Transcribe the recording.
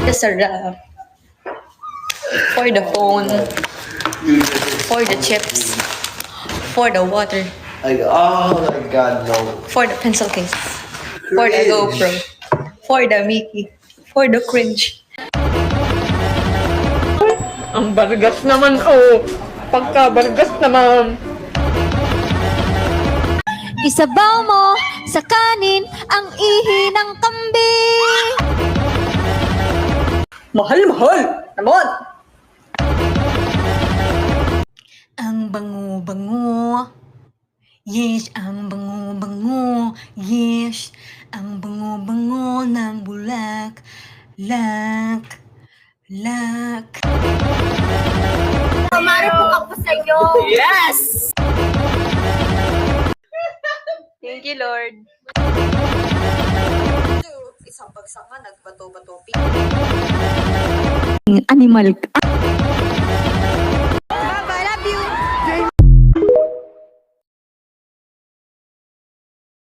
the sarap. For the phone. For the chips. For the water. Oh my God, no. For the pencil case. For the GoPro. For the Mickey. For the cringe. Ang bargas naman, oh. Pagka-bargas naman. Isabaw mo sa kanin ang ihi ng kambing. Mahal! Naman! Ang bango-bango. Yes, ang bango-bango. Yes, ang bango-bango ng bulak. Lak. Marupok ako sa'yo. Yes! Thank you, Lord. Isang bagsak ka, nagbato-bato. Animal ka.